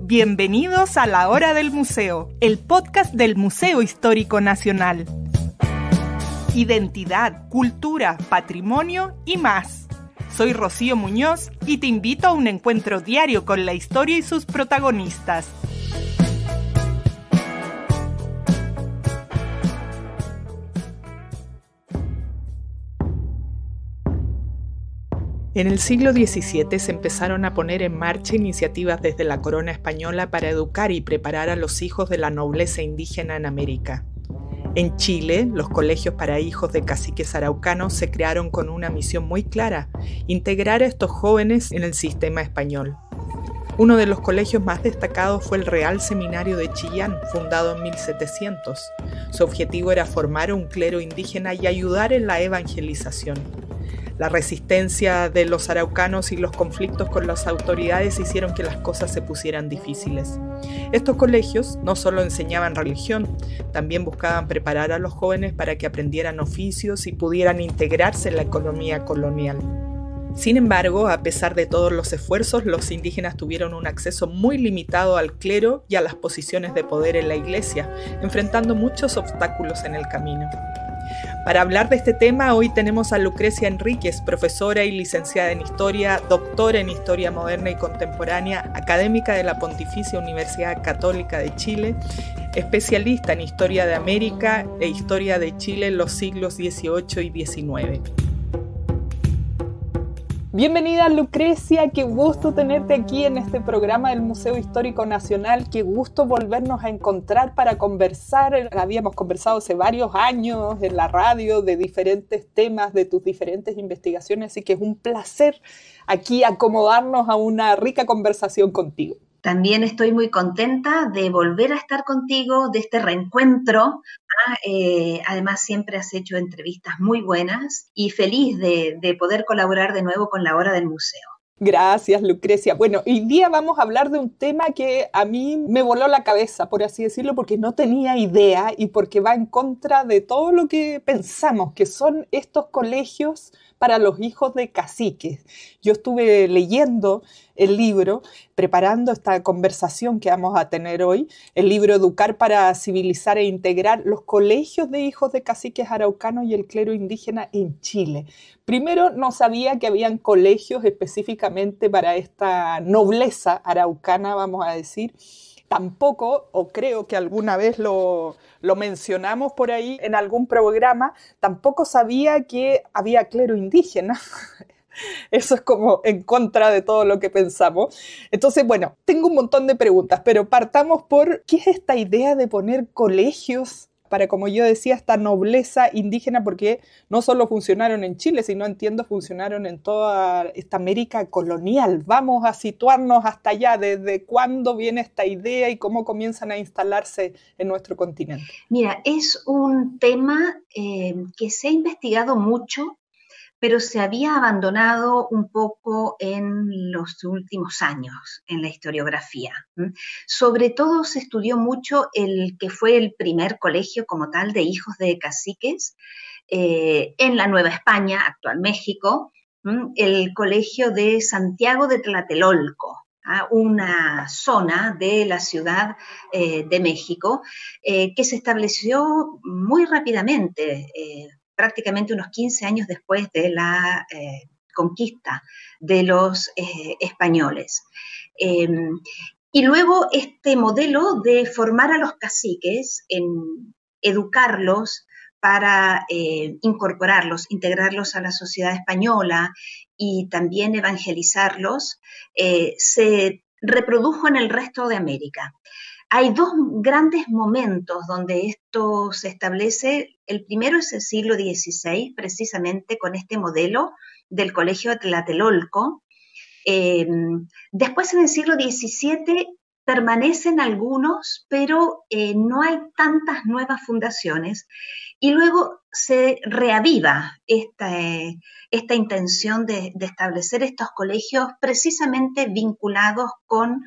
Bienvenidos a La Hora del Museo, el podcast del Museo Histórico Nacional. Identidad, cultura, patrimonio y más. Soy Rocío Muñoz y te invito a un encuentro diario con la historia y sus protagonistas. En el siglo XVII se empezaron a poner en marcha iniciativas desde la corona española para educar y preparar a los hijos de la nobleza indígena en América. En Chile, los colegios para hijos de caciques araucanos se crearon con una misión muy clara: integrar a estos jóvenes en el sistema español. Uno de los colegios más destacados fue el Real Seminario de Chillán, fundado en 1700. Su objetivo era formar un clero indígena y ayudar en la evangelización. La resistencia de los araucanos y los conflictos con las autoridades hicieron que las cosas se pusieran difíciles. Estos colegios no solo enseñaban religión, también buscaban preparar a los jóvenes para que aprendieran oficios y pudieran integrarse en la economía colonial. Sin embargo, a pesar de todos los esfuerzos, los indígenas tuvieron un acceso muy limitado al clero y a las posiciones de poder en la iglesia, enfrentando muchos obstáculos en el camino. Para hablar de este tema, hoy tenemos a Lucrecia Enríquez, profesora y licenciada en Historia, doctora en Historia Moderna y Contemporánea, académica de la Pontificia Universidad Católica de Chile, especialista en Historia de América e Historia de Chile en los siglos XVIII y XIX. Bienvenida, Lucrecia, qué gusto tenerte aquí en este programa del Museo Histórico Nacional, qué gusto volvernos a encontrar para conversar. Habíamos conversado hace varios años en la radio de diferentes temas, de tus diferentes investigaciones, así que es un placer aquí acomodarnos a una rica conversación contigo. También estoy muy contenta de volver a estar contigo, de este reencuentro. Además, siempre has hecho entrevistas muy buenas y feliz de poder colaborar de nuevo con La Hora del Museo. Gracias, Lucrecia. Bueno, hoy día vamos a hablar de un tema que a mí me voló la cabeza, por así decirlo, porque no tenía idea y porque va en contra de todo lo que pensamos, que son estos colegios para los hijos de caciques. Yo estuve leyendo el libro, preparando esta conversación que vamos a tener hoy, el libro Educar para Civilizar e Integrar, los colegios de hijos de caciques araucanos y el clero indígena en Chile. Primero, no sabía que habían colegios específicamente para esta nobleza araucana, vamos a decir. Tampoco, o creo que alguna vez lo mencionamos por ahí en algún programa, tampoco sabía que había clero indígena. Eso es como en contra de todo lo que pensamos. Entonces, bueno, tengo un montón de preguntas, pero partamos por ¿qué es esta idea de poner colegios para, como yo decía, esta nobleza indígena? Porque no solo funcionaron en Chile, sino entiendo funcionaron en toda esta América colonial. Vamos a situarnos hasta allá, desde cuándo viene esta idea y cómo comienzan a instalarse en nuestro continente. Mira, es un tema que se ha investigado mucho, pero se había abandonado un poco en los últimos años en la historiografía. Sobre todo se estudió mucho el que fue el primer colegio como tal de hijos de caciques en la Nueva España, actual México, el colegio de Santiago de Tlatelolco, una zona de la Ciudad de México que se estableció muy rápidamente, prácticamente unos 15 años después de la conquista de los españoles. Y luego este modelo de formar a los caciques, en educarlos para incorporarlos, integrarlos a la sociedad española y también evangelizarlos, se reprodujo en el resto de América. Hay dos grandes momentos donde esto se establece. El primero es el siglo XVI, precisamente con este modelo del Colegio de Tlatelolco. Después, en el siglo XVII, permanecen algunos, pero no hay tantas nuevas fundaciones. Y luego se reaviva esta intención de establecer estos colegios precisamente vinculados con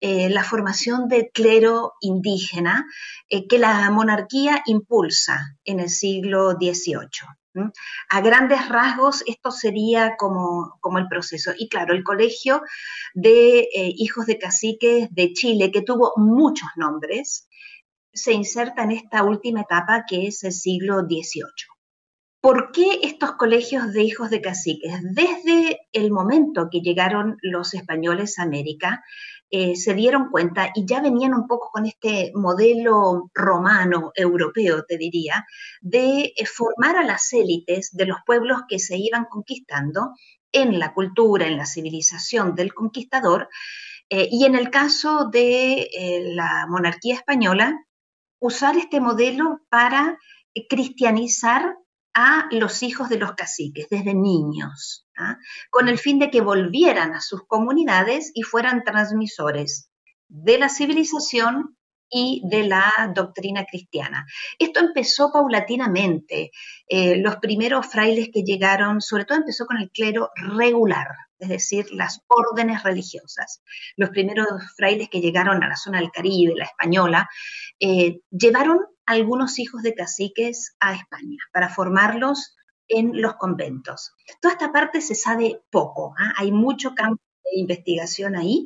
la formación de clero indígena que la monarquía impulsa en el siglo XVIII. ¿Mm? A grandes rasgos, esto sería como el proceso. Y claro, el Colegio de Hijos de Caciques de Chile, que tuvo muchos nombres, se inserta en esta última etapa que es el siglo XVIII. ¿Por qué estos colegios de hijos de caciques? Desde el momento que llegaron los españoles a América, se dieron cuenta y ya venían un poco con este modelo romano, europeo, te diría, de formar a las élites de los pueblos que se iban conquistando en la cultura, en la civilización del conquistador, y en el caso de la monarquía española, usar este modelo para cristianizar a los hijos de los caciques desde niños, ¿ah? Con el fin de que volvieran a sus comunidades y fueran transmisores de la civilización y de la doctrina cristiana. Esto empezó paulatinamente. Los primeros frailes que llegaron, sobre todo empezó con el clero regular, es decir, las órdenes religiosas. Los primeros frailes que llegaron a la zona del Caribe, la española, llevaron algunos hijos de caciques a España para formarlos en los conventos. Toda esta parte se sabe poco, ¿eh? Hay mucho campo de investigación ahí.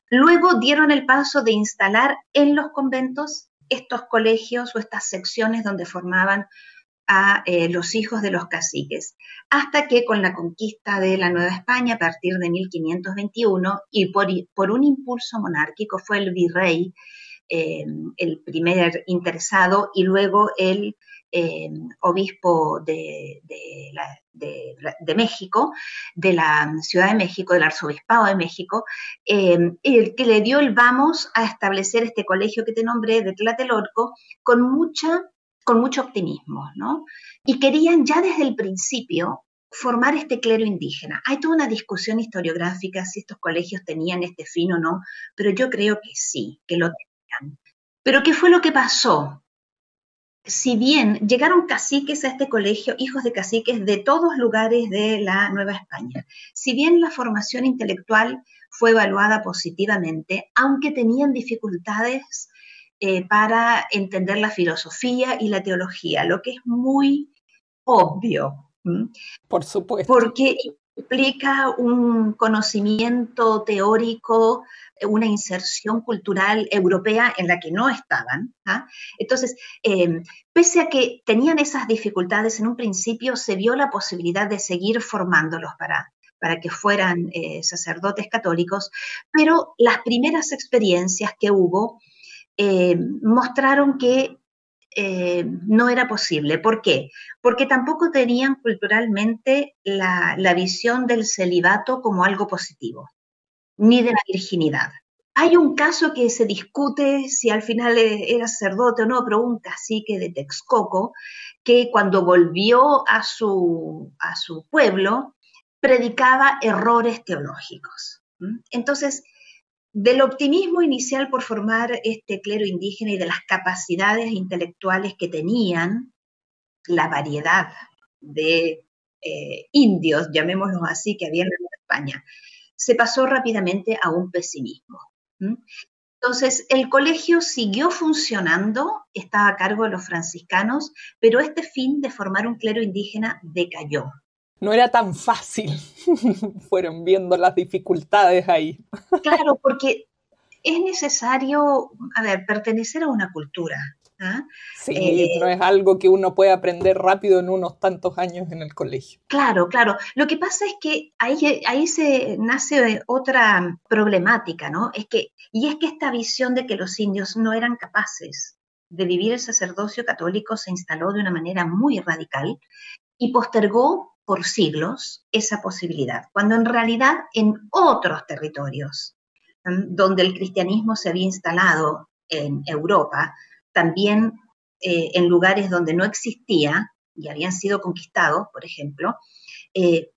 Luego dieron el paso de instalar en los conventos estos colegios o estas secciones donde formaban a los hijos de los caciques, hasta que con la conquista de la Nueva España a partir de 1521 y por un impulso monárquico fue el virrey el primer interesado y luego el obispo de México, de la Ciudad de México, del Arzobispado de México, el que le dio el vamos a establecer este colegio que te nombré de Tlatelolco con mucho optimismo, ¿no? Y querían ya desde el principio formar este clero indígena. Hay toda una discusión historiográfica si estos colegios tenían este fin o no, pero yo creo que sí, que lo tenían. Pero ¿qué fue lo que pasó? Si bien llegaron caciques a este colegio, hijos de caciques de todos lugares de la Nueva España, si bien la formación intelectual fue evaluada positivamente, aunque tenían dificultades para entender la filosofía y la teología, lo que es muy obvio. Por supuesto. Porque implica un conocimiento teórico, una inserción cultural europea en la que no estaban. ¿Ah? Entonces, pese a que tenían esas dificultades en un principio, se vio la posibilidad de seguir formándolos para que fueran sacerdotes católicos, pero las primeras experiencias que hubo mostraron que no era posible. ¿Por qué? Porque tampoco tenían culturalmente la visión del celibato como algo positivo, ni de la virginidad. Hay un caso que se discute si al final era sacerdote o no, pero un cacique de Texcoco que cuando volvió a su pueblo predicaba errores teológicos. Entonces, del optimismo inicial por formar este clero indígena y de las capacidades intelectuales que tenían, la variedad de indios, llamémoslos así, que había en España, se pasó rápidamente a un pesimismo. Entonces, el colegio siguió funcionando, estaba a cargo de los franciscanos, pero este fin de formar un clero indígena decayó. No era tan fácil. Fueron viendo las dificultades ahí. Claro, porque es necesario, pertenecer a una cultura. ¿Ah? Sí, no es algo que uno puede aprender rápido en unos tantos años en el colegio. Claro, claro. Lo que pasa es que ahí se nace otra problemática, ¿no? Es que esta visión de que los indios no eran capaces de vivir el sacerdocio católico se instaló de una manera muy radical y postergó por siglos esa posibilidad, cuando en realidad en otros territorios donde el cristianismo se había instalado en Europa, también en lugares donde no existía y habían sido conquistados, por ejemplo,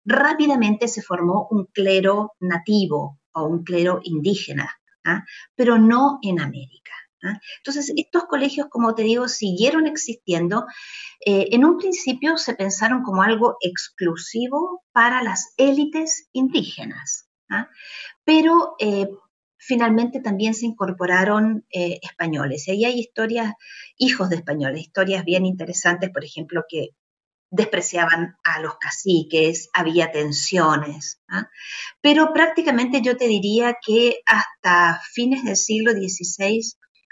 rápidamente se formó un clero nativo o un clero indígena, ¿ah? Pero no en América. ¿Ah? Entonces, estos colegios, como te digo, siguieron existiendo. En un principio se pensaron como algo exclusivo para las élites indígenas, ¿ah? Pero finalmente también se incorporaron españoles. Y ahí hay historias, hijos de españoles, historias bien interesantes, por ejemplo, que despreciaban a los caciques, había tensiones, ¿ah? Pero prácticamente yo te diría que hasta fines del siglo XVI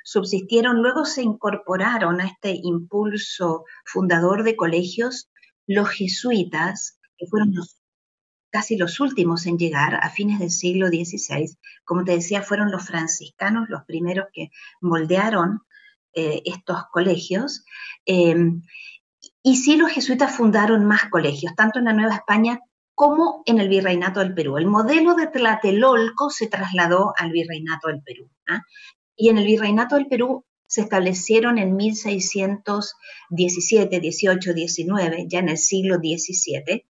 subsistieron, luego se incorporaron a este impulso fundador de colegios los jesuitas, que fueron casi los últimos en llegar a fines del siglo XVI. Como te decía, fueron los franciscanos los primeros que moldearon estos colegios. Y sí, los jesuitas fundaron más colegios, tanto en la Nueva España como en el Virreinato del Perú. El modelo de Tlatelolco se trasladó al Virreinato del Perú, ¿eh? Y en el Virreinato del Perú se establecieron en 1617, 18, 19, ya en el siglo XVII,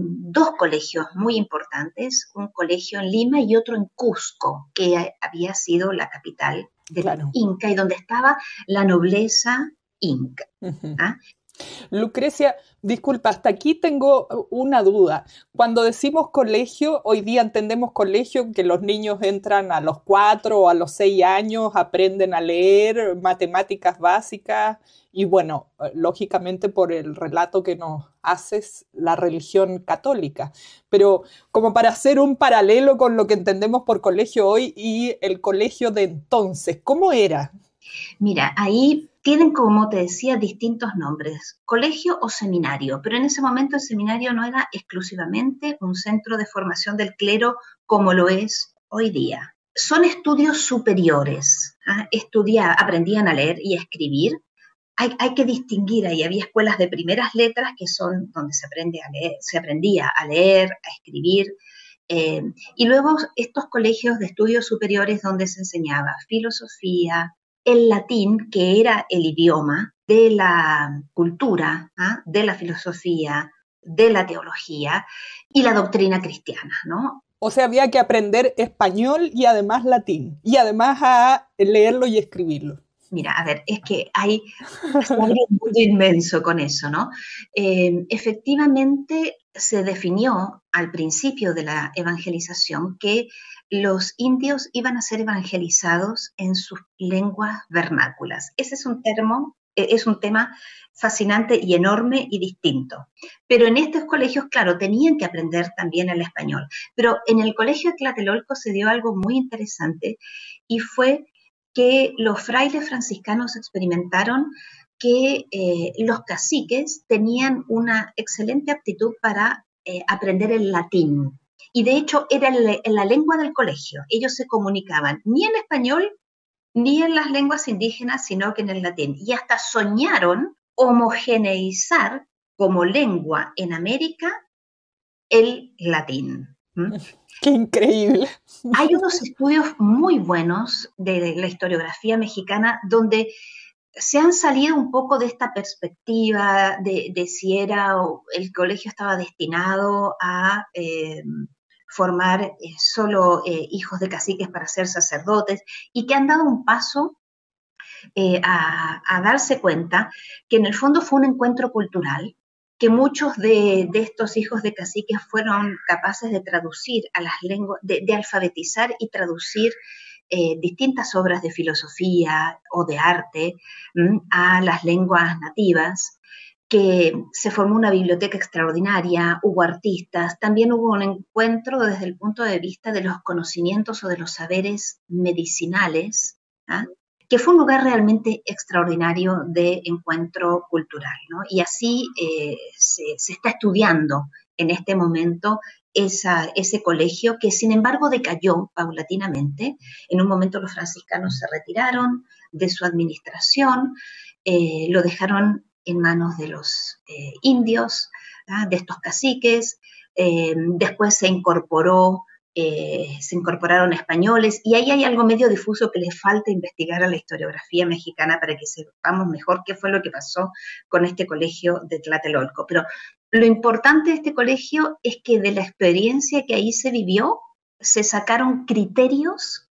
dos colegios muy importantes, un colegio en Lima y otro en Cusco, que había sido la capital del Inca y donde estaba la nobleza inca. ¿Ah? Lucrecia, disculpa, hasta aquí tengo una duda. Cuando decimos colegio, hoy día entendemos colegio que los niños entran a los 4 o a los 6 años, aprenden a leer matemáticas básicas y bueno, lógicamente por el relato que nos haces, la religión católica. Pero como para hacer un paralelo con lo que entendemos por colegio hoy y el colegio de entonces, ¿cómo era? Mira, ahí tienen, como te decía, distintos nombres, colegio o seminario, pero en ese momento el seminario no era exclusivamente un centro de formación del clero como lo es hoy día. Son estudios superiores, ¿eh? Aprendían a leer y a escribir. Hay que distinguir, ahí había escuelas de primeras letras que son donde se aprendía a leer, a escribir, y luego estos colegios de estudios superiores donde se enseñaba filosofía, el latín, que era el idioma de la cultura, ¿ah? De la filosofía, de la teología y la doctrina cristiana, ¿no? O sea, había que aprender español y además latín, y además a leerlo y escribirlo. Mira, a ver, es que se abre un mundo inmenso con eso, ¿no? Efectivamente, se definió al principio de la evangelización que los indios iban a ser evangelizados en sus lenguas vernáculas. Ese es un tema fascinante y enorme y distinto. Pero en estos colegios, claro, tenían que aprender también el español. Pero en el colegio de Tlatelolco se dio algo muy interesante y fue que los frailes franciscanos experimentaron que los caciques tenían una excelente aptitud para aprender el latín. Y de hecho era la lengua del colegio. Ellos se comunicaban ni en español ni en las lenguas indígenas, sino que en el latín. Y hasta soñaron homogeneizar como lengua en América el latín. ¡Qué increíble! Hay unos estudios muy buenos de la historiografía mexicana donde se han salido un poco de esta perspectiva de si el colegio estaba destinado a formar solo hijos de caciques para ser sacerdotes y que han dado un paso a darse cuenta que en el fondo fue un encuentro cultural, que muchos de estos hijos de caciques fueron capaces de traducir a las lenguas, de alfabetizar y traducir distintas obras de filosofía o de arte a las lenguas nativas, que se formó una biblioteca extraordinaria, hubo artistas, también hubo un encuentro desde el punto de vista de los conocimientos o de los saberes medicinales, ¿ah? Que fue un lugar realmente extraordinario de encuentro cultural, ¿no? Y así se está estudiando en este momento ese colegio que sin embargo decayó paulatinamente. En un momento los franciscanos se retiraron de su administración, lo dejaron en manos de los indios, de estos caciques, después se incorporaron españoles, y ahí hay algo medio difuso que le falta investigar a la historiografía mexicana para que sepamos mejor qué fue lo que pasó con este colegio de Tlatelolco. Pero lo importante de este colegio es que de la experiencia que ahí se vivió, se sacaron criterios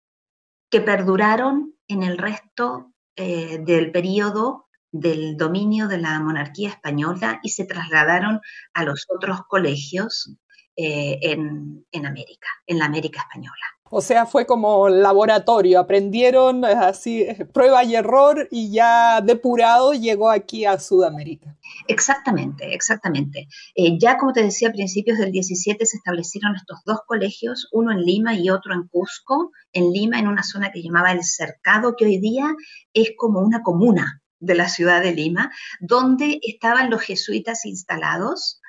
que perduraron en el resto del periodo del dominio de la monarquía española y se trasladaron a los otros colegios en América, en la América española. O sea, fue como laboratorio, aprendieron así, prueba y error, y ya depurado llegó aquí a Sudamérica. Exactamente, exactamente. Ya como te decía, a principios del 17 se establecieron estos dos colegios, uno en Lima y otro en Cusco. En Lima, en una zona que llamaba El Cercado, que hoy día es como una comuna de la ciudad de Lima, donde estaban los jesuitas instalados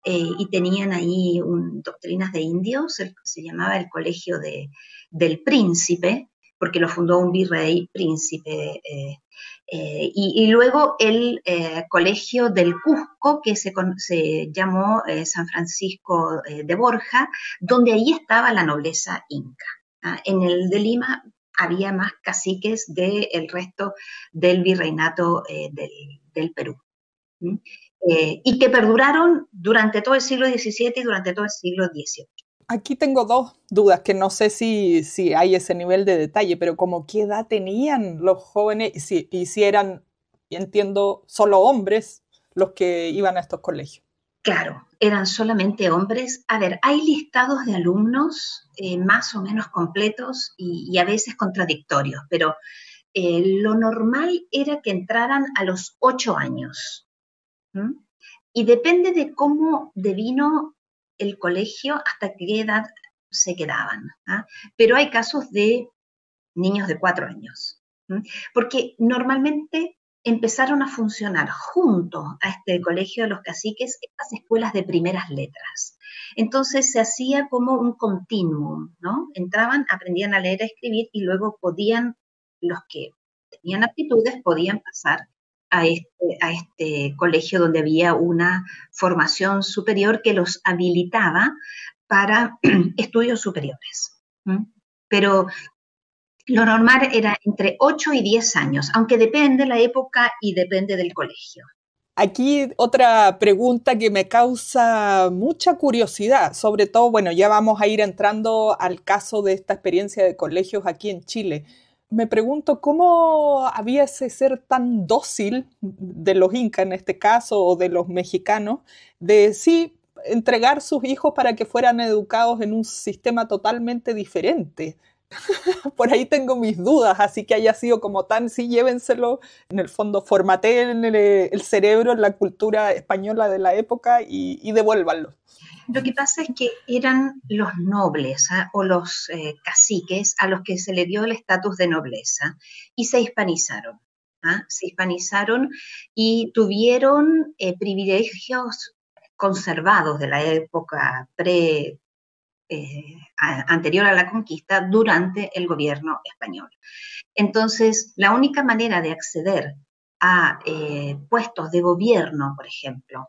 y tenían ahí doctrinas de indios. Se llamaba el Colegio del Príncipe, porque lo fundó un virrey príncipe. Y luego el Colegio del Cusco, que se llamó San Francisco de Borja, donde ahí estaba la nobleza inca. En el de Lima había más caciques del resto del virreinato del Perú. Y que perduraron durante todo el siglo XVII y durante todo el siglo XVIII. Aquí tengo dos dudas que no sé si hay ese nivel de detalle, pero como qué edad tenían los jóvenes y si eran, entiendo, solo hombres los que iban a estos colegios. Claro, eran solamente hombres. A ver, hay listados de alumnos más o menos completos y a veces contradictorios, pero lo normal era que entraran a los 8 años. ¿Mm? Y depende de cómo devino el colegio hasta qué edad se quedaban. Pero hay casos de niños de 4 años, porque normalmente empezaron a funcionar junto a este colegio de los caciques estas escuelas de primeras letras. Entonces se hacía como un continuum, ¿no? Entraban, aprendían a leer, a escribir y luego los que tenían aptitudes podían pasar a este colegio donde había una formación superior que los habilitaba para estudios superiores. Pero lo normal era entre 8 y 10 años, aunque depende de la época y depende del colegio. Aquí otra pregunta que me causa mucha curiosidad, sobre todo, bueno, ya vamos a ir entrando al caso de esta experiencia de colegios aquí en Chile. Me pregunto cómo había ese ser tan dócil de los incas en este caso, o de los mexicanos, de sí entregar sus hijos para que fueran educados en un sistema totalmente diferente. Por ahí tengo mis dudas, así que haya sido como tan, sí, llévenselo, en el fondo formateen el cerebro en la cultura española de la época y devuélvanlo. Lo que pasa es que eran los nobles o los caciques a los que se le dio el estatus de nobleza y se hispanizaron. Se hispanizaron y tuvieron privilegios conservados de la época anterior a la conquista durante el gobierno español. Entonces, la única manera de acceder a puestos de gobierno, por ejemplo,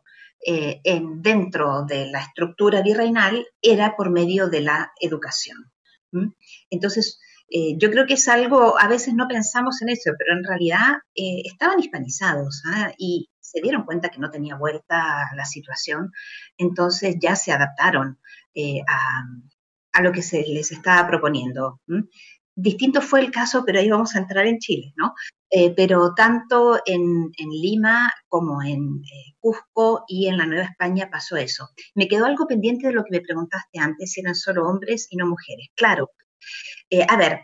dentro de la estructura virreinal era por medio de la educación. Entonces, yo creo que es algo, a veces no pensamos en eso, pero en realidad estaban hispanizados y se dieron cuenta que no tenía vuelta la situación, entonces ya se adaptaron a lo que se les estaba proponiendo. Distinto fue el caso, pero ahí vamos a entrar en Chile, ¿no? Pero tanto en Lima como en Cusco y en la Nueva España pasó eso. Me quedó algo pendiente de lo que me preguntaste antes, si eran solo hombres y no mujeres. Claro, a ver,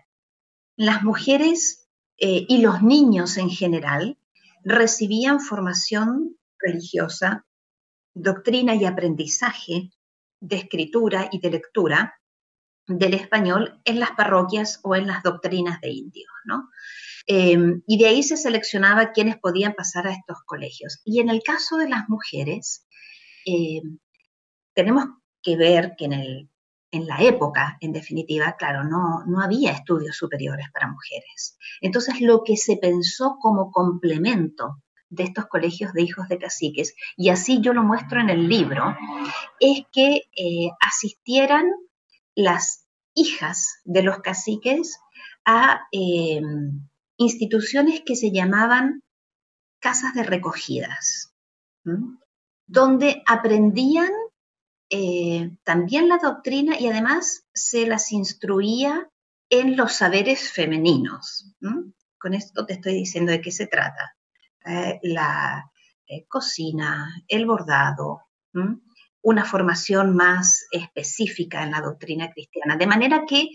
las mujeres y los niños en general recibían formación religiosa, doctrina y aprendizaje de escritura y de lectura del español en las parroquias o en las doctrinas de indios, ¿no? Y de ahí se seleccionaba quienes podían pasar a estos colegios. Y en el caso de las mujeres, tenemos que ver que en la época, en definitiva, claro, no había estudios superiores para mujeres. Entonces, lo que se pensó como complemento de estos colegios de hijos de caciques, y así yo lo muestro en el libro, es que asistieran las hijas de los caciques a instituciones que se llamaban casas de recogidas, donde aprendían también la doctrina y además se las instruía en los saberes femeninos. Con esto te estoy diciendo de qué se trata. La cocina, el bordado, una formación más específica en la doctrina cristiana, de manera que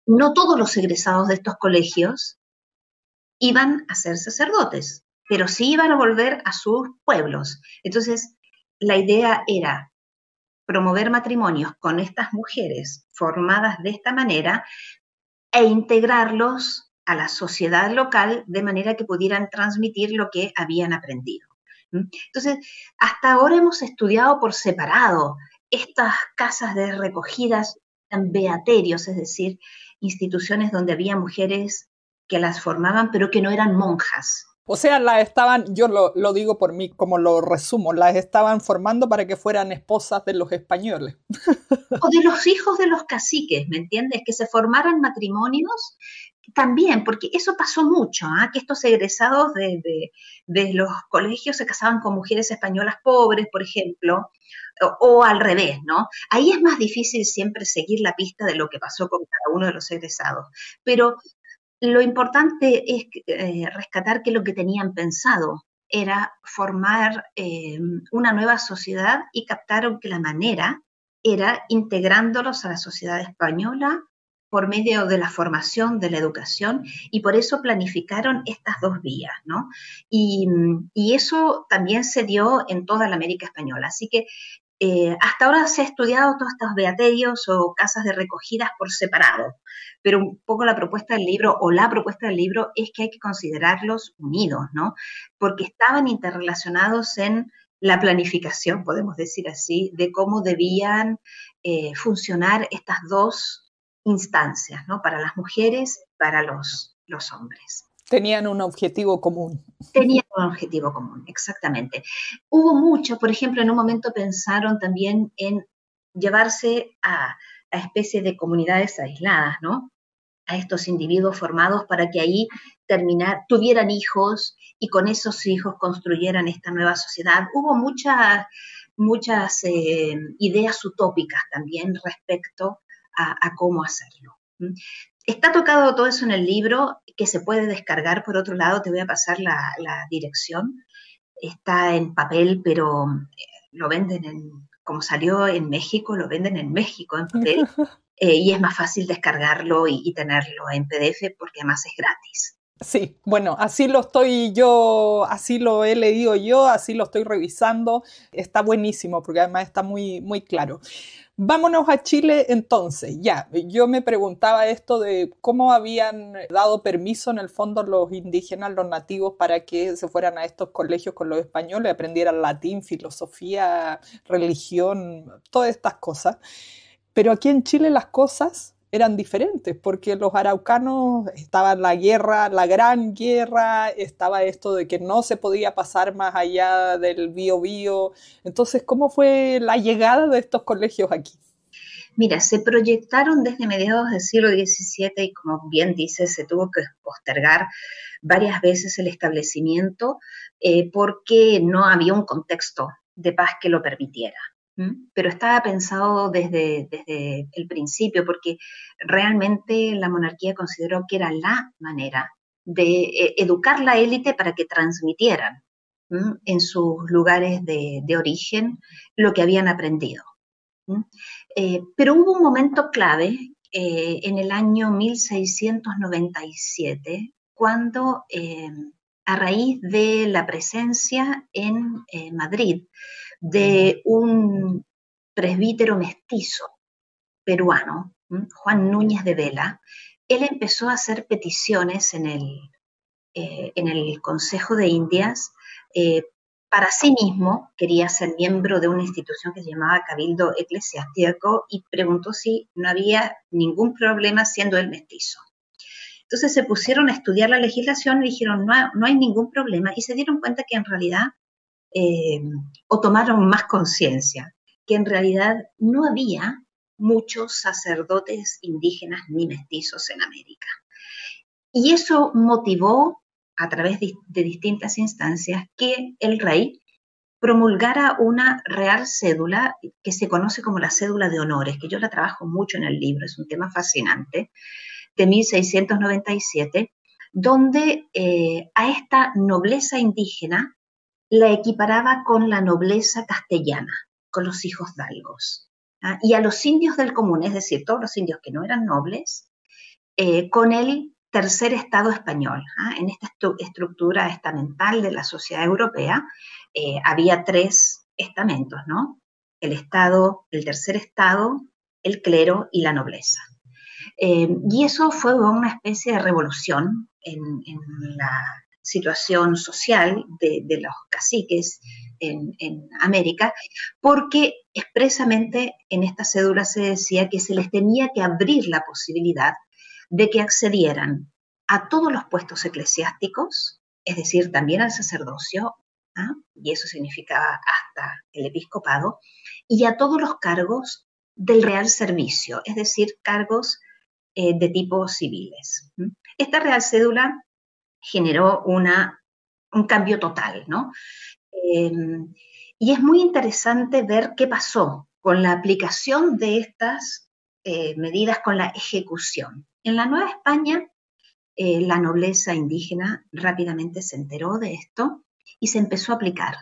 no todos los egresados de estos colegios iban a ser sacerdotes. pero sí iban a volver a sus pueblos. Entonces, la idea era promover matrimonios con estas mujeres formadas de esta manera e integrarlos a la sociedad local de manera que pudieran transmitir lo que habían aprendido. Entonces, hasta ahora hemos estudiado por separado estas casas de recogidas en beaterios, es decir, instituciones donde había mujeres que las formaban, pero que no eran monjas. O sea, las estaban, yo lo digo por mí, como lo resumo, las estaban formando para que fueran esposas de los españoles. O de los hijos de los caciques, ¿me entiendes? Que se formaran matrimonios también, porque eso pasó mucho, ¿eh? Que estos egresados de los colegios se casaban con mujeres españolas pobres, por ejemplo, o al revés, ¿no? Ahí es más difícil siempre seguir la pista de lo que pasó con cada uno de los egresados, pero lo importante es rescatar que lo que tenían pensado era formar una nueva sociedad y captaron que la manera era integrándolos a la sociedad española por medio de la formación, de la educación, y por eso planificaron estas dos vías, ¿no? Y eso también se dio en toda la América Española. Así que hasta ahora se ha estudiado todos estos beaterios o casas de recogidas por separado, pero un poco la propuesta del libro es que hay que considerarlos unidos, ¿no? Porque estaban interrelacionados en la planificación, podemos decir así, de cómo debían funcionar estas dos instancias, ¿no? Para las mujeres, para los hombres. Tenían un objetivo común. Tenían un objetivo común, exactamente. Hubo mucho, por ejemplo, en un momento pensaron también en llevarse a especies de comunidades aisladas, ¿no? A estos individuos formados para que ahí tuvieran hijos y con esos hijos construyeran esta nueva sociedad. Hubo muchas ideas utópicas también respecto a cómo hacerlo. Está tocado todo eso en el libro, que se puede descargar. Por otro lado, te voy a pasar la dirección. Está en papel, pero lo venden como salió en México, lo venden en México en papel. Y es más fácil descargarlo y tenerlo en PDF porque además es gratis. Sí, bueno, así lo estoy yo, así lo he leído yo, así lo estoy revisando. Está buenísimo porque además está muy, muy claro. Vámonos a Chile entonces. Ya, yo me preguntaba esto de cómo habían dado permiso en el fondo los indígenas, los nativos, para que se fueran a estos colegios con los españoles, aprendieran latín, filosofía, religión, todas estas cosas. Pero aquí en Chile las cosas eran diferentes, porque los araucanos estaba la guerra, la gran guerra, estaba esto de que no se podía pasar más allá del Biobío. Entonces, ¿cómo fue la llegada de estos colegios aquí? Mira, se proyectaron desde mediados del siglo XVII y, como bien dices, se tuvo que postergar varias veces el establecimiento porque no había un contexto de paz que lo permitiera. Pero estaba pensado desde el principio, porque realmente la monarquía consideró que era la manera de educar la élite para que transmitieran en sus lugares de origen lo que habían aprendido. Pero hubo un momento clave en el año 1697, cuando a raíz de la presencia en Madrid de un presbítero mestizo peruano, Juan Núñez de Vela, él empezó a hacer peticiones en el Consejo de Indias. Para sí mismo quería ser miembro de una institución que se llamaba Cabildo Eclesiástico y preguntó si no había ningún problema siendo él mestizo. Entonces se pusieron a estudiar la legislación y dijeron no hay ningún problema, y se dieron cuenta que en realidad o tomaron más conciencia, que en realidad no había muchos sacerdotes indígenas ni mestizos en América. Y eso motivó, a través de distintas instancias, que el rey promulgara una real cédula que se conoce como la cédula de honores, que yo la trabajo mucho en el libro, es un tema fascinante, de 1697, donde a esta nobleza indígena la equiparaba con la nobleza castellana, con los hijos dalgos. Y a los indios del común, es decir, todos los indios que no eran nobles, con el tercer Estado español. En esta estructura estamental de la sociedad europea había tres estamentos, ¿no? El Estado, el tercer Estado, el clero y la nobleza. Y eso fue una especie de revolución en la situación social de los caciques en América, porque expresamente en esta cédula se decía que se les tenía que abrir la posibilidad de que accedieran a todos los puestos eclesiásticos, es decir, también al sacerdocio, y eso significaba hasta el episcopado, y a todos los cargos del real servicio, es decir, cargos de tipo civiles. Esta real cédula generó un cambio total, ¿no? Y es muy interesante ver qué pasó con la aplicación de estas medidas, con la ejecución. En la Nueva España, la nobleza indígena rápidamente se enteró de esto y se empezó a aplicar.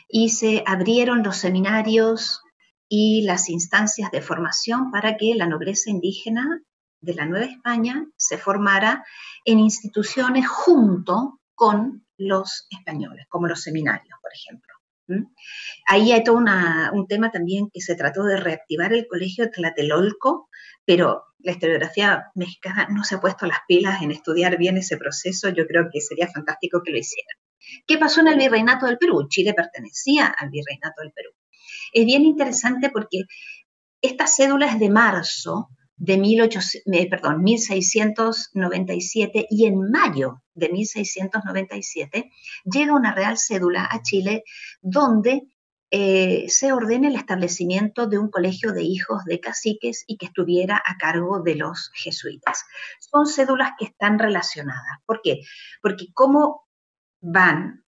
Y se abrieron los seminarios y las instancias de formación para que la nobleza indígena de la Nueva España se formara en instituciones junto con los españoles, como los seminarios, por ejemplo. Ahí hay todo un tema también que se trató de reactivar el colegio de Tlatelolco, pero la historiografía mexicana no se ha puesto las pilas en estudiar bien ese proceso. Yo creo que sería fantástico que lo hicieran. ¿Qué pasó en el Virreinato del Perú? Chile pertenecía al Virreinato del Perú. Es bien interesante porque esta cédula es de marzo de 1697 y en mayo de 1697 llega una real cédula a Chile donde se ordena el establecimiento de un colegio de hijos de caciques y que estuviera a cargo de los jesuitas. Son cédulas que están relacionadas. ¿Por qué? Porque cómo van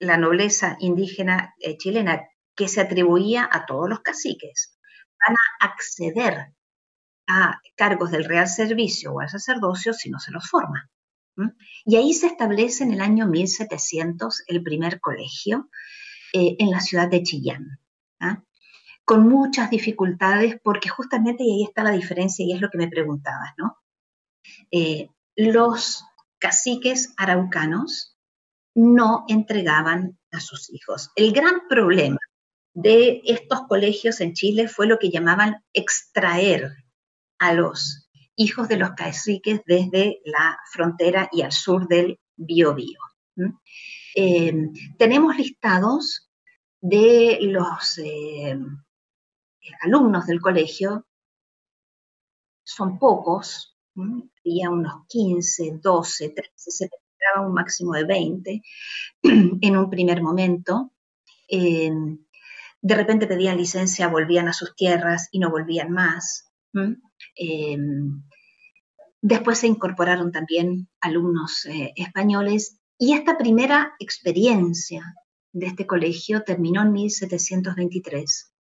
la nobleza indígena chilena, que se atribuía a todos los caciques, van a acceder a cargos del real servicio o al sacerdocio si no se los forma. Y ahí se establece en el año 1700 el primer colegio en la ciudad de Chillán, con muchas dificultades, porque justamente, y ahí está la diferencia, y es lo que me preguntabas, ¿no? Los caciques araucanos no entregaban a sus hijos. El gran problema de estos colegios en Chile fue lo que llamaban extraer a los hijos de los caciques desde la frontera y al sur del Biobío. Tenemos listados de los alumnos del colegio, son pocos, había unos 15, 12, 13, se esperaba un máximo de 20 en un primer momento. De repente pedían licencia, volvían a sus tierras y no volvían más. Después se incorporaron también alumnos españoles y esta primera experiencia de este colegio terminó en 1723,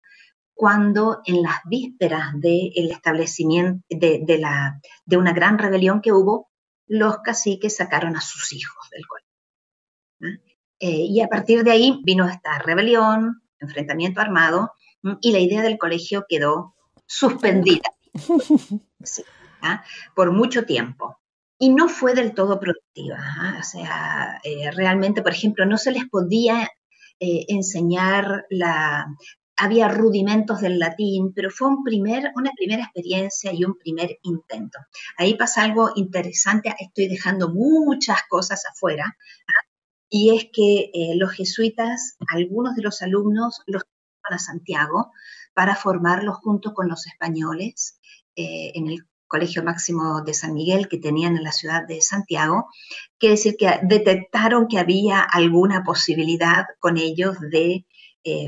cuando en las vísperas del establecimiento de una gran rebelión que hubo, los caciques sacaron a sus hijos del colegio. Y a partir de ahí vino esta rebelión, enfrentamiento armado, y la idea del colegio quedó suspendida por mucho tiempo. Y no fue del todo productiva. O sea, realmente, por ejemplo, no se les podía enseñar había rudimentos del latín, pero fue una primera experiencia y un primer intento. Ahí pasa algo interesante, estoy dejando muchas cosas afuera, y es que los jesuitas, algunos de los alumnos los llevaban a Santiago para formarlos junto con los españoles en el Colegio Máximo de San Miguel que tenían en la ciudad de Santiago. Quiere decir que detectaron que había alguna posibilidad con ellos de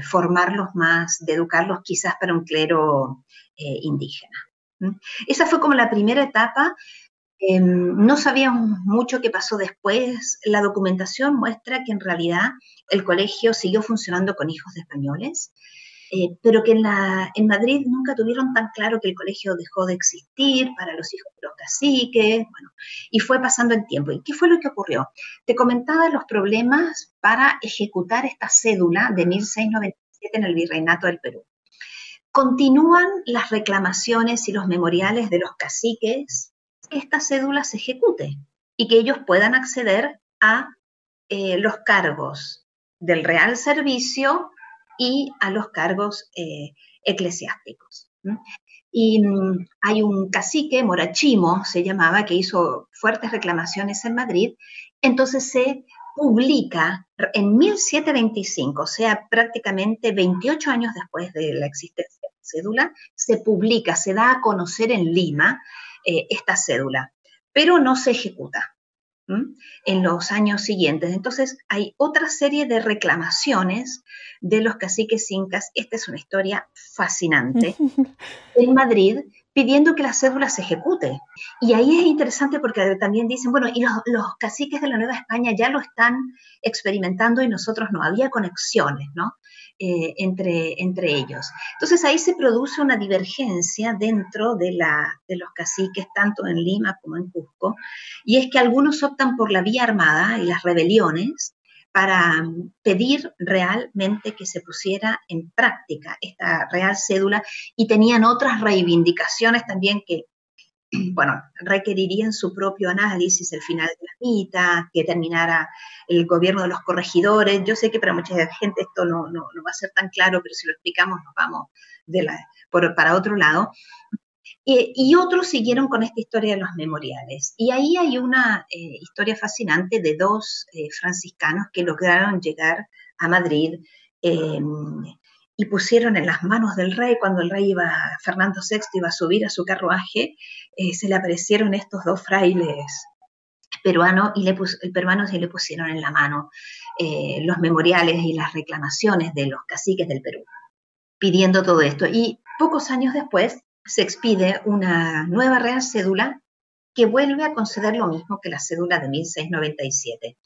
formarlos más, de educarlos quizás para un clero indígena. Esa fue como la primera etapa. No sabíamos mucho qué pasó después. La documentación muestra que en realidad el colegio siguió funcionando con hijos de españoles, pero que en Madrid nunca tuvieron tan claro que el colegio dejó de existir para los hijos de los caciques, bueno, y fue pasando el tiempo. ¿Y qué fue lo que ocurrió? Te comentaba los problemas para ejecutar esta cédula de 1697 en el Virreinato del Perú. Continúan las reclamaciones y los memoriales de los caciques que esta cédula se ejecute y que ellos puedan acceder a los cargos del real servicio y a los cargos eclesiásticos. Y hay un cacique, Morachimo se llamaba, que hizo fuertes reclamaciones en Madrid. Entonces se publica en 1725, o sea, prácticamente 28 años después de la existencia de la cédula, se publica, se da a conocer en Lima esta cédula, pero no se ejecuta en los años siguientes. Entonces hay otra serie de reclamaciones de los caciques incas. Esta es una historia fascinante. En Madrid, pidiendo que la cédula se ejecute. Y ahí es interesante porque también dicen, bueno, y los caciques de la Nueva España ya lo están experimentando y nosotros no. Había conexiones, ¿no? Entre ellos. Entonces ahí se produce una divergencia dentro de los caciques, tanto en Lima como en Cusco, y es que algunos optan por la vía armada y las rebeliones para pedir realmente que se pusiera en práctica esta real cédula, y tenían otras reivindicaciones también que, bueno, requerirían su propio análisis, el final de la mitad, que terminara el gobierno de los corregidores. Yo sé que para mucha gente esto no va a ser tan claro, pero si lo explicamos nos vamos para otro lado. Y otros siguieron con esta historia de los memoriales. Y ahí hay una historia fascinante de dos franciscanos que lograron llegar a Madrid y pusieron en las manos del rey, cuando el rey Fernando VI iba a subir a su carruaje, se le aparecieron estos dos frailes peruanos y le pusieron en la mano los memoriales y las reclamaciones de los caciques del Perú, pidiendo todo esto. Y pocos años después se expide una nueva real cédula que vuelve a conceder lo mismo que la cédula de 1697.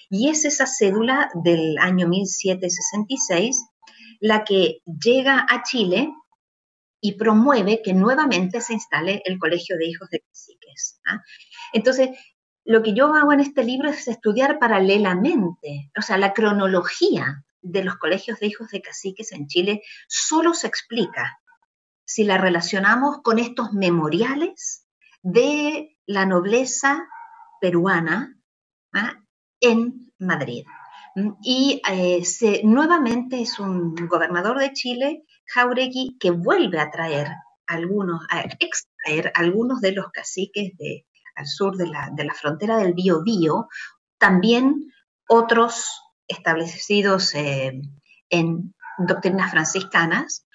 Y es esa cédula del año 1766 la que llega a Chile y promueve que nuevamente se instale el Colegio de Hijos de Caciques. Entonces, lo que yo hago en este libro es estudiar paralelamente, o sea, la cronología de los colegios de hijos de caciques en Chile solo se explica si la relacionamos con estos memoriales de la nobleza peruana en Madrid. Y nuevamente es un gobernador de Chile, Jáuregui, que vuelve a extraer algunos de los caciques al sur de la frontera del Biobío, también otros establecidos en doctrinas franciscanas,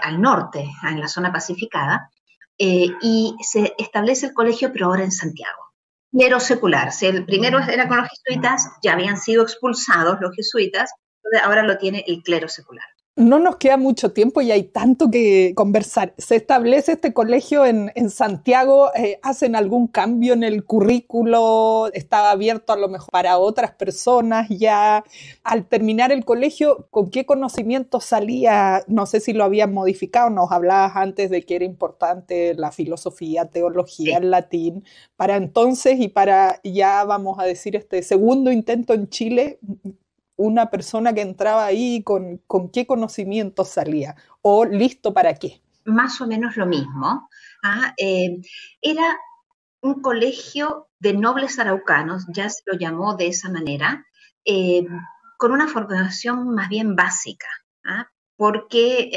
al norte, en la zona pacificada, y se establece el colegio, pero ahora en Santiago. Clero secular. Si el primero era con los jesuitas, ya habían sido expulsados los jesuitas, ahora lo tiene el clero secular. No nos queda mucho tiempo y hay tanto que conversar. ¿Se establece este colegio en Santiago? ¿Hacen algún cambio en el currículo? ¿Estaba abierto a lo mejor para otras personas ya? Al terminar el colegio, ¿con qué conocimiento salía? No sé si lo habían modificado. Nos hablabas antes de que era importante la filosofía, teología, el latín. Para entonces y para ya, vamos a decir, este segundo intento en Chile, una persona que entraba ahí, ¿con qué conocimiento salía? ¿O listo para qué? Más o menos lo mismo. Era un colegio de nobles araucanos, ya se lo llamó de esa manera, con una formación más bien básica, porque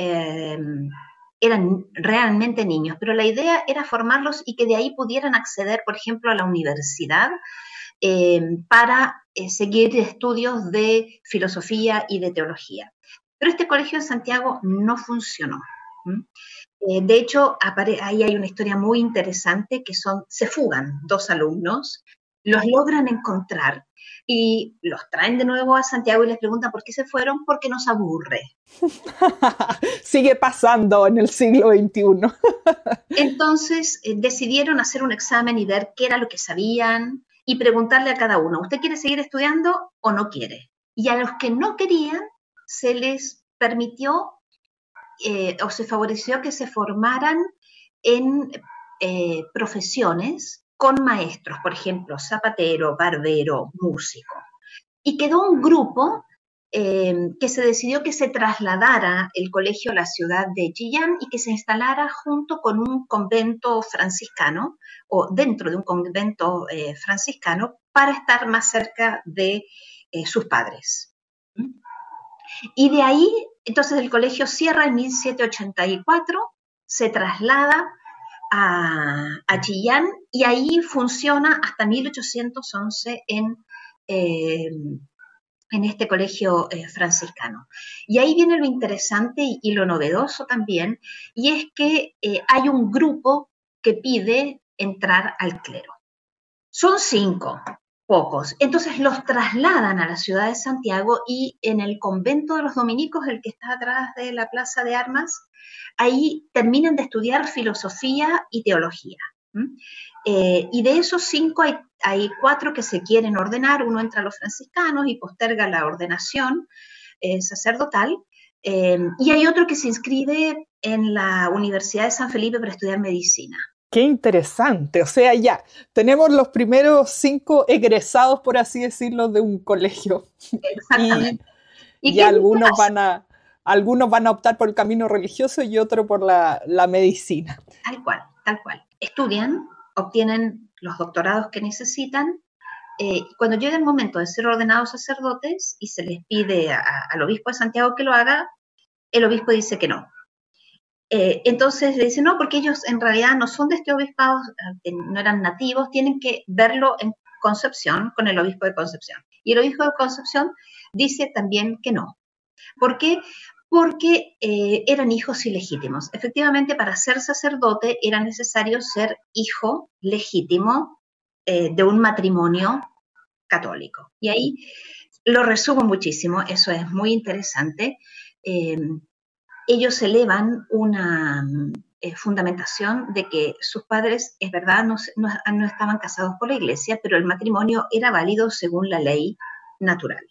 eran realmente niños, pero la idea era formarlos y que de ahí pudieran acceder, por ejemplo, a la universidad, para seguir estudios de filosofía y de teología. Pero este colegio en Santiago no funcionó. De hecho, ahí hay una historia muy interesante, que se fugan dos alumnos, los logran encontrar y los traen de nuevo a Santiago y les preguntan por qué se fueron, porque nos aburre. Sigue pasando en el siglo XXI. Entonces decidieron hacer un examen y ver qué era lo que sabían, y preguntarle a cada uno, ¿usted quiere seguir estudiando o no quiere? Y a los que no querían se les permitió o se favoreció que se formaran en profesiones con maestros, por ejemplo, zapatero, barbero, músico. Y quedó un grupo que se decidió que se trasladara el colegio a la ciudad de Chillán y que se instalara junto con un convento franciscano, o dentro de un convento franciscano para estar más cerca de sus padres. Y de ahí, entonces el colegio cierra en 1784, se traslada a Chillán y ahí funciona hasta 1811 en este colegio franciscano. Y ahí viene lo interesante y lo novedoso también, y es que hay un grupo que pide entrar al clero. Son 5, pocos. Entonces los trasladan a la ciudad de Santiago y en el convento de los dominicos, el que está atrás de la Plaza de Armas, ahí terminan de estudiar filosofía y teología. Y de esos 5 hay 4 que se quieren ordenar, uno entra a los franciscanos y posterga la ordenación sacerdotal, y hay otro que se inscribe en la Universidad de San Felipe para estudiar medicina. Qué interesante, o sea, ya tenemos los primeros 5 egresados, por así decirlo, de un colegio. Exactamente. Y algunos van a optar por el camino religioso y otro por la medicina. Tal cual, tal cual. Estudian, obtienen los doctorados que necesitan. Cuando llega el momento de ser ordenados sacerdotes y se les pide al obispo de Santiago que lo haga, el obispo dice que no. Entonces le dicen, no, porque ellos en realidad no son de este obispado, no eran nativos, tienen que verlo en Concepción, con el obispo de Concepción. Y el obispo de Concepción dice también que no. ¿Por qué? Porque eran hijos ilegítimos. Efectivamente, para ser sacerdote era necesario ser hijo legítimo de un matrimonio católico. Y ahí lo resumo muchísimo, eso es muy interesante. Ellos elevan una fundamentación de que sus padres, es verdad, no estaban casados por la iglesia, pero el matrimonio era válido según la ley natural.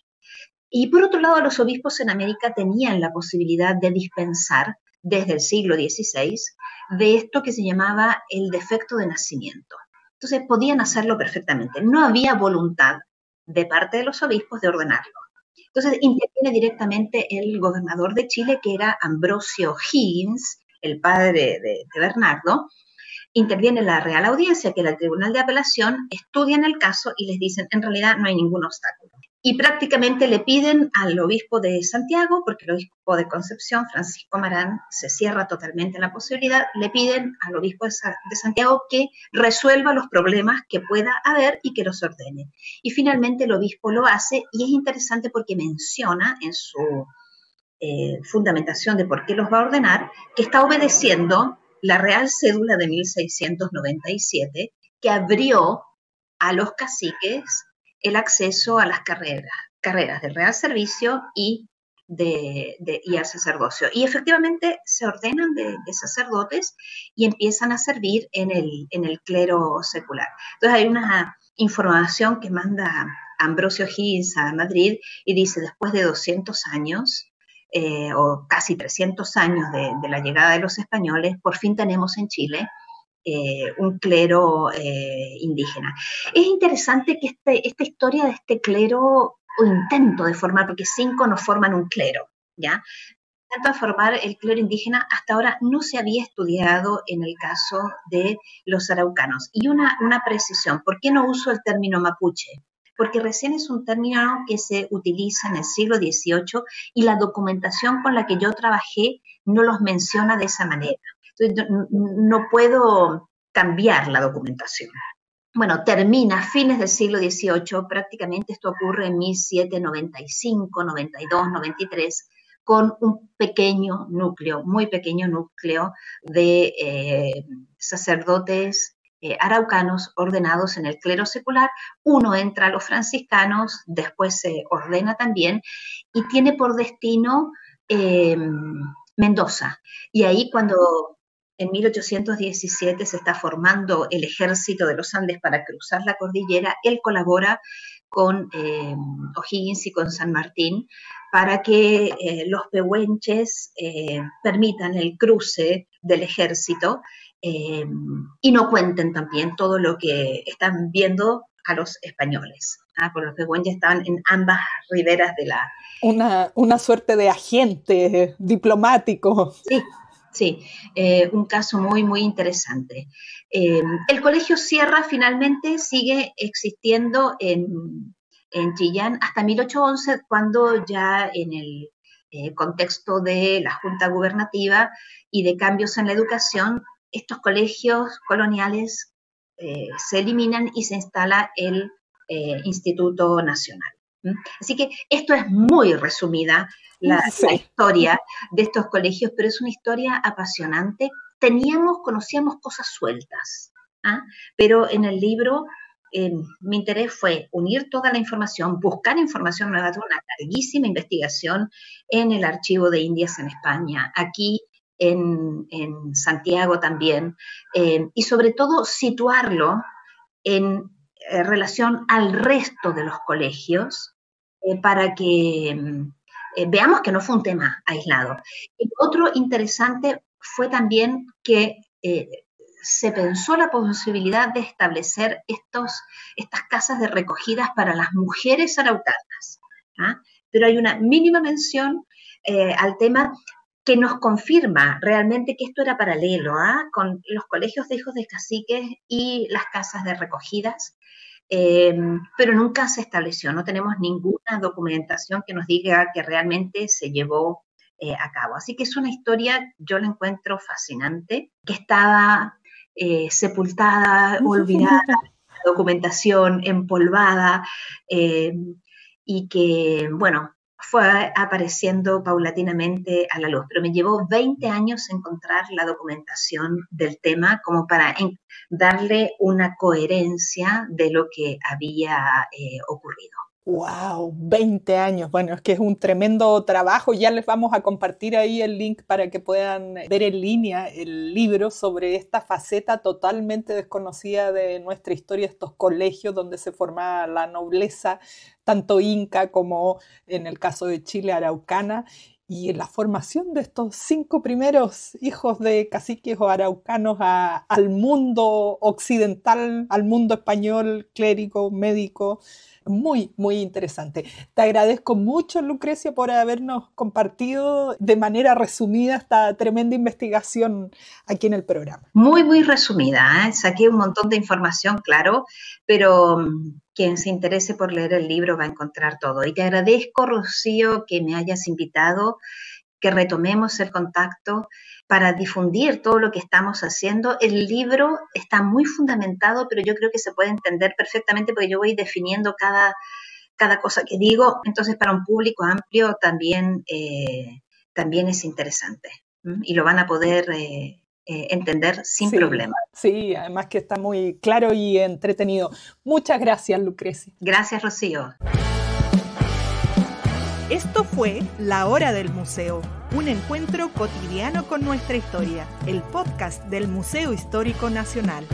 Y por otro lado, los obispos en América tenían la posibilidad de dispensar desde el siglo XVI de esto que se llamaba el defecto de nacimiento. Entonces podían hacerlo perfectamente. No había voluntad de parte de los obispos de ordenarlo. Entonces interviene directamente el gobernador de Chile, que era Ambrosio Higgins, el padre de Bernardo. Interviene la Real Audiencia, que era el Tribunal de Apelación, estudian el caso y les dicen, en realidad no hay ningún obstáculo. Y prácticamente le piden al obispo de Santiago, porque el obispo de Concepción, Francisco Marán, se cierra totalmente la posibilidad, le piden al obispo de Santiago que resuelva los problemas que pueda haber y que los ordene. Y finalmente el obispo lo hace, y es interesante porque menciona en su fundamentación de por qué los va a ordenar, que está obedeciendo la Real Cédula de 1697, que abrió a los caciques el acceso a las carreras del Real Servicio y al sacerdocio. Y efectivamente se ordenan de sacerdotes y empiezan a servir en el clero secular. Entonces hay una información que manda Ambrosio Higgins a Madrid y dice, después de 200 años, o casi 300 años de la llegada de los españoles, por fin tenemos en Chile un clero indígena. Es interesante que esta historia de este clero, o intento de formar, porque 5 no forman un clero, ¿ya? Intento de formar el clero indígena hasta ahora no se había estudiado en el caso de los araucanos. Y una precisión, ¿por qué no uso el término mapuche? Porque recién es un término que se utiliza en el siglo XVIII y la documentación con la que yo trabajé no los menciona de esa manera. Entonces, no puedo cambiar la documentación. Bueno, termina a fines del siglo XVIII, prácticamente esto ocurre en 1795, 92, 93, con un pequeño núcleo, muy pequeño núcleo de sacerdotes araucanos ordenados en el clero secular. Uno entra a los franciscanos, después se ordena también y tiene por destino Mendoza. Y ahí cuando en 1817 se está formando el ejército de los Andes para cruzar la cordillera, él colabora con O'Higgins y con San Martín para que los pehuenches permitan el cruce del ejército y no cuenten también todo lo que están viendo a los españoles, porque los pehuenches estaban en ambas riberas de la... Una suerte de agente diplomático. Sí, Sí, un caso muy, muy interesante. El Colegio Sierra finalmente sigue existiendo en Chillán hasta 1811, cuando ya en el contexto de la Junta Gubernativa y de cambios en la educación, estos colegios coloniales se eliminan y se instala el Instituto Nacional. Así que esto es muy resumida la historia de estos colegios, pero es una historia apasionante. Conocíamos cosas sueltas, pero en el libro mi interés fue unir toda la información, buscar información nueva, una larguísima investigación en el Archivo de Indias en España, aquí en Santiago también, y sobre todo situarlo en relación al resto de los colegios, para que veamos que no fue un tema aislado. Y otro interesante fue también que se pensó la posibilidad de establecer estas casas de recogidas para las mujeres araucanas, pero hay una mínima mención al tema que nos confirma realmente que esto era paralelo con los colegios de hijos de caciques y las casas de recogidas, pero nunca se estableció, no tenemos ninguna documentación que nos diga que realmente se llevó a cabo. Así que es una historia, yo la encuentro fascinante, que estaba sepultada, olvidada, documentación empolvada, y que, bueno, fue apareciendo paulatinamente a la luz, pero me llevó 20 años encontrar la documentación del tema como para darle una coherencia de lo que había ocurrido. ¡Wow! 20 años. Bueno, es que es un tremendo trabajo. Ya les vamos a compartir ahí el link para que puedan ver en línea el libro sobre esta faceta totalmente desconocida de nuestra historia, estos colegios donde se formaba la nobleza, tanto inca como en el caso de Chile, araucana, y la formación de estos 5 primeros hijos de caciques o araucanos al mundo occidental, al mundo español, clérigo, médico. Muy, muy interesante. Te agradezco mucho, Lucrecia, por habernos compartido de manera resumida esta tremenda investigación aquí en el programa. Muy, muy resumida, saqué un montón de información, claro, pero quien se interese por leer el libro va a encontrar todo. Y te agradezco, Rocío, que me hayas invitado, que retomemos el contacto para difundir todo lo que estamos haciendo. El libro está muy fundamentado, pero yo creo que se puede entender perfectamente porque yo voy definiendo cada cosa que digo. Entonces, para un público amplio también es interesante y lo van a poder entender sin problema. Sí, además que está muy claro y entretenido. Muchas gracias, Lucrecia. Gracias, Rocío. Esto fue La Hora del Museo, un encuentro cotidiano con nuestra historia, el podcast del Museo Histórico Nacional.